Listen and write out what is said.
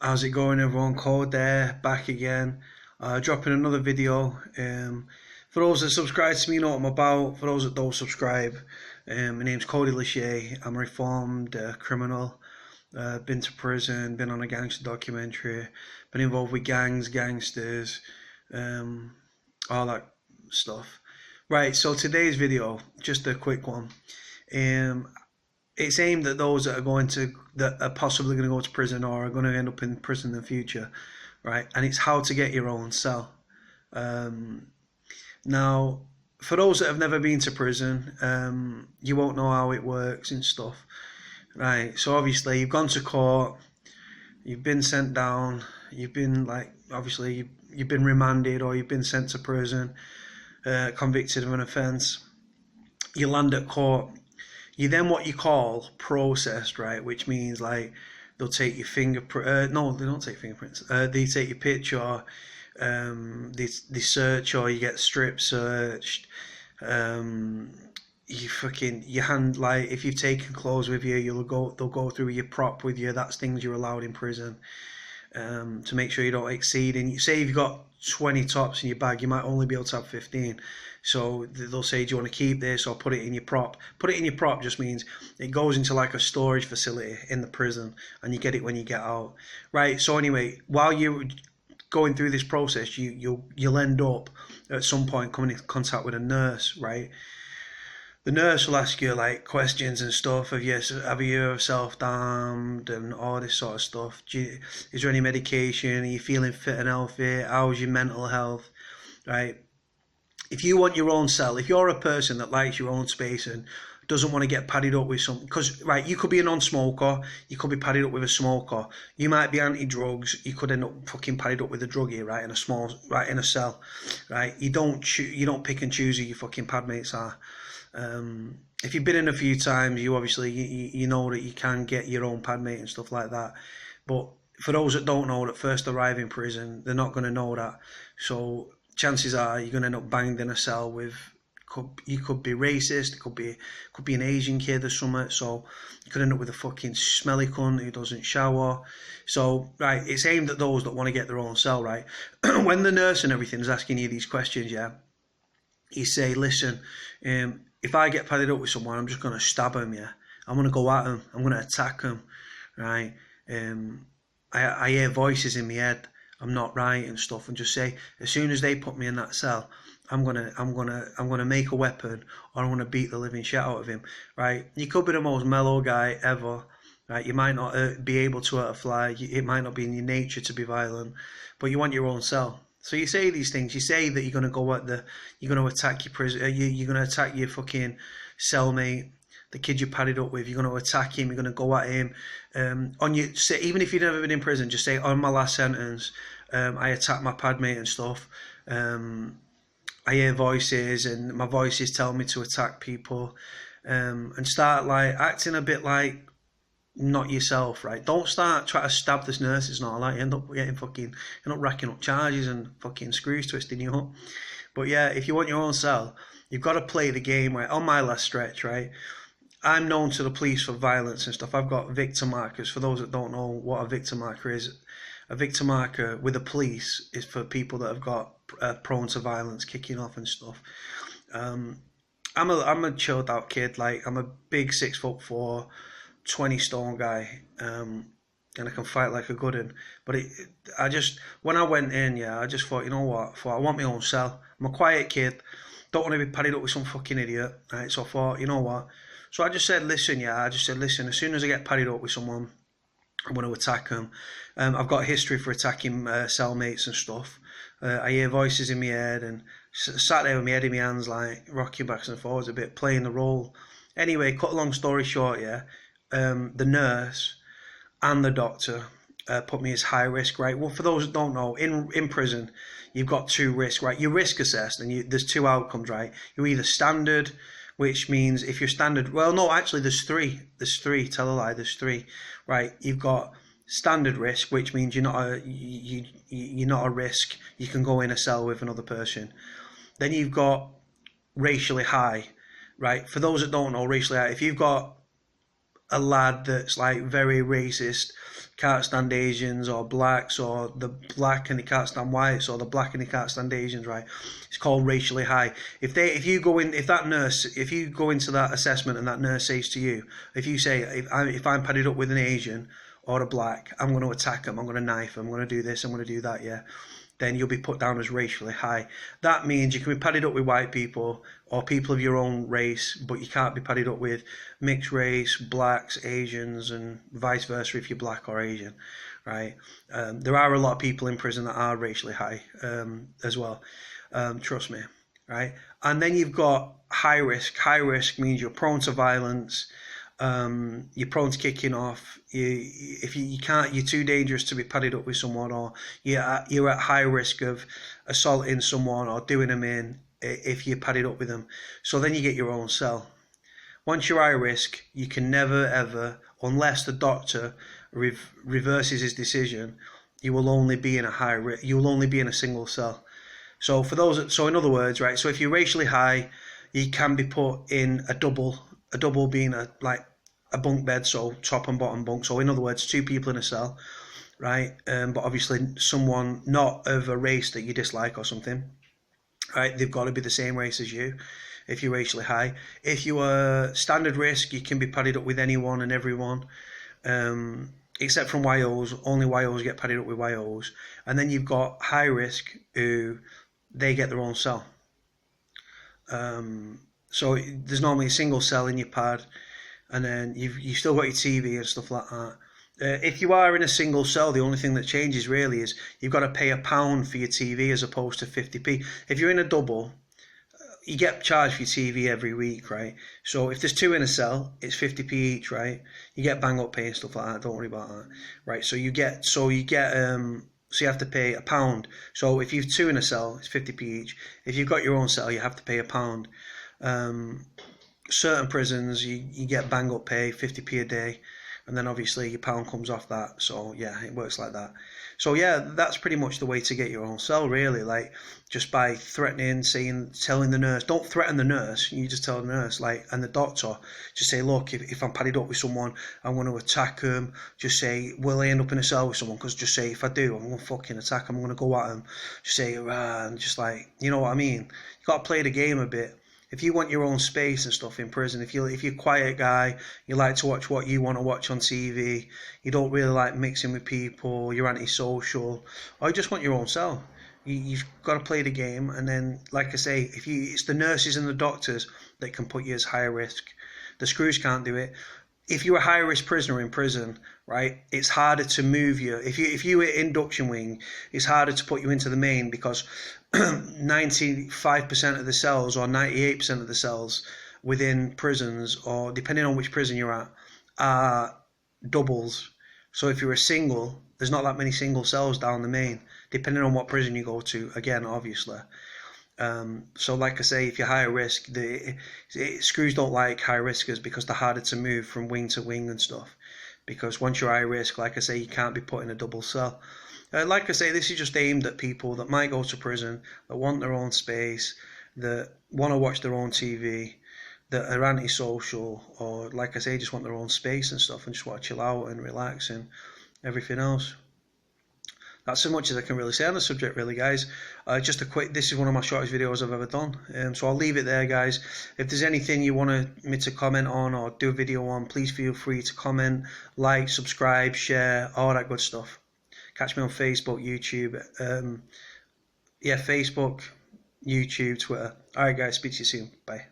How's it going, everyone? Code there, back again. Dropping another video. For those that subscribe to me, know what I'm about. For those that don't subscribe, my name's Cody Lachey. I'm a reformed criminal. Been to prison, been on a gangster documentary, been involved with gangs, gangsters, um, all that stuff. Right, so today's video, just a quick one. Um, it's aimed at those that are possibly going to go to prison or are going to end up in prison in the future, right? And it's how to get your own cell. Um, Now, for those that have never been to prison, you won't know how it works and stuff, right? So obviously you've gone to court, you've been sent down, you've been you've been remanded or you've been sent to prison, convicted of an offence. You land at court. You then what you call processed, right? Which means like they'll take your fingerprint. No, they don't take fingerprints. They take your picture. They search or you get strip searched. Your hand, like if you've taken clothes with you, they'll go through your prop with you. That's things you're allowed in prison. To make sure you don't exceed. And you say you've got 20 tops in your bag, you might only be able to have 15. So they'll say, do you want to keep this or put it in your prop? Put it in your prop just means it goes into like a storage facility in the prison and you get it when you get out. Right, so anyway, while you're going through this process, you'll end up at some point coming in contact with a nurse, right? The nurse will ask you like questions and stuff. Have you ever self-harmed and all this sort of stuff? Is there any medication? Are you feeling fit and healthy? How's your mental health? Right. If you want your own cell, if you're a person that likes your own space and doesn't want to get padded up with something, because right, you could be a non-smoker, you could be padded up with a smoker, you might be anti-drugs, you could end up fucking padded up with a druggie, right, in a cell, right. You don't pick and choose who your fucking pad mates are. If you've been in a few times, you know that you can get your own pad mate and stuff like that. But for those that don't know, that first arrive in prison, they're not going to know that. So chances are you're going to end up banged in a cell with. You could be racist. It could be an Asian kid or something. So you could end up with a fucking smelly cunt who doesn't shower. So right, it's aimed at those that want to get their own cell. Right, when the nurse and everything is asking you these questions, yeah, you say, listen, if I get padded up with someone, I'm just going to stab him, yeah. I'm going to go at him. I'm going to attack him, right? I hear voices in my head. I'm not right and stuff, and just say, as soon as they put me in that cell, I'm gonna make a weapon, or I'm gonna beat the living shit out of him, right? You could be the most mellow guy ever, right? You might not be able to hurt a fly. It might not be in your nature to be violent, but you want your own cell. So you say these things. You say that you're going to attack your prison. You're going to attack your fucking cellmate, the kid you padded up with. You're going to attack him. You're going to go at him. Even if you've never been in prison, just say on my last sentence, I attacked my pad mate and stuff. I hear voices, and my voices tell me to attack people, and start like acting a bit like not yourself, right? Don't start trying to stab this nurses and all that. You end up racking up charges and fucking screws twisting you up. But yeah, if you want your own cell, you've got to play the game right. On my last stretch, right, I'm known to the police for violence and stuff. I've got victim markers. For those that don't know what a victim marker is, a victim marker with the police is for people that have got prone to violence, kicking off and stuff. I'm a chilled out kid. Like I'm a big 6'4", 20 stone guy, and I can fight like a good one. But when I went in, yeah, I just thought, you know what? I want my own cell. I'm a quiet kid, don't want to be padded up with some fucking idiot, right? So I thought, you know what? So I just said, listen, as soon as I get padded up with someone, I'm going to attack them. I've got a history for attacking cellmates and stuff. I hear voices in my head and sat there with my head in my hands, like rocking backwards and forwards a bit, playing the role. Anyway, cut a long story short, yeah. The nurse and the doctor put me as high risk, right? Well, for those that don't know, in prison, you've got two risks, right? You're risk assessed, and there's two outcomes, right? You're either standard, which means if you're standard, well, no, actually, there's three. Tell a lie, there's three, right? You've got standard risk, which means you're not a risk. You can go in a cell with another person. Then you've got racially high, right? For those that don't know, racially high, if you've got a lad that's like very racist, can't stand Asians or blacks, or the black and he can't stand whites, or the black and he can't stand Asians, right? It's called racially high. If you go in, if you go into that assessment and that nurse says to you, if you say, if I'm padded up with an Asian or a black, I'm going to attack them, I'm going to knife them, I'm going to do this, I'm going to do that, yeah, then you'll be put down as racially high. That means you can be padded up with white people or people of your own race, but you can't be padded up with mixed race, blacks, Asians, and vice versa if you're black or Asian, right? There are a lot of people in prison that are racially high as well, trust me, right? And then you've got high risk. High risk means you're prone to violence, you're prone to kicking off. If you can't, you're too dangerous to be padded up with someone, or you're at high risk of assaulting someone or doing them in if you're padded up with them. So then you get your own cell. Once you're high risk, you can never ever, unless the doctor reverses his decision, you will only be in you will only be in a single cell. So so in other words, right? So if you're racially high, you can be put in a double. A double being like a bunk bed, so top and bottom bunk. So in other words, two people in a cell, right? But obviously someone not of a race that you dislike or something, right? They've got to be the same race as you if you're racially high. If you are standard risk, you can be padded up with anyone and everyone, except from YOs. Only YOs get padded up with YOs. And then you've got high risk, who they get their own cell. So there's normally a single cell in your pad, and then you've still got your TV and stuff like that. If you are in a single cell, the only thing that changes really is you've got to pay £1 for your TV as opposed to 50p. If you're in a double, you get charged for your TV every week, right? So if there's two in a cell, it's 50p each, right? You get bang up pay and stuff like that. Don't worry about that, right? So you have to pay £1. So if you've two in a cell, it's 50p each. If you've got your own cell, you have to pay £1. Certain prisons, you get bang up pay, 50p a day, and then obviously your pound comes off that. So yeah, it works like that. So yeah, that's pretty much the way to get your own cell, really. Like, just by threatening, telling the nurse. Don't threaten the nurse. You just tell the nurse, like, and the doctor. Just say, look, if I'm padded up with someone, I'm going to attack them. Just say, will I end up in a cell with someone? Because just say, if I do, I'm going to fucking attack them. I'm going to go at them. Just say, and just like, you know what I mean. You got to play the game a bit. If you want your own space and stuff in prison, if you're a quiet guy, you like to watch what you want to watch on TV, you don't really like mixing with people, you're antisocial, or you just want your own cell, you've got to play the game. And then, like I say, it's the nurses and the doctors that can put you as high risk. The screws can't do it. If you're a high risk prisoner in prison, right, it's harder to move you. If you were induction wing, it's harder to put you into the main, because 95% of the cells or 98% of the cells within prisons, or depending on which prison you're at, are doubles. So if you're a single, there's not that many single cells down the main, depending on what prison you go to, again, obviously. So like I say, if you're higher risk, screws don't like high riskers because they're harder to move from wing to wing and stuff. Because once you're high risk, like I say, you can't be put in a double cell. Like I say, this is just aimed at people that might go to prison, that want their own space, that want to watch their own TV, that are antisocial, or like I say, just want their own space and stuff, and just want to chill out and relax and everything else. That's as much as I can really say on the subject, really, guys. Just a quick, this is one of my shortest videos I've ever done. So I'll leave it there, guys. If there's anything you want me to comment on or do a video on, please feel free to comment, like, subscribe, share, all that good stuff. Catch me on Facebook, YouTube. Facebook, YouTube, Twitter. Alright, guys, speak to you soon. Bye.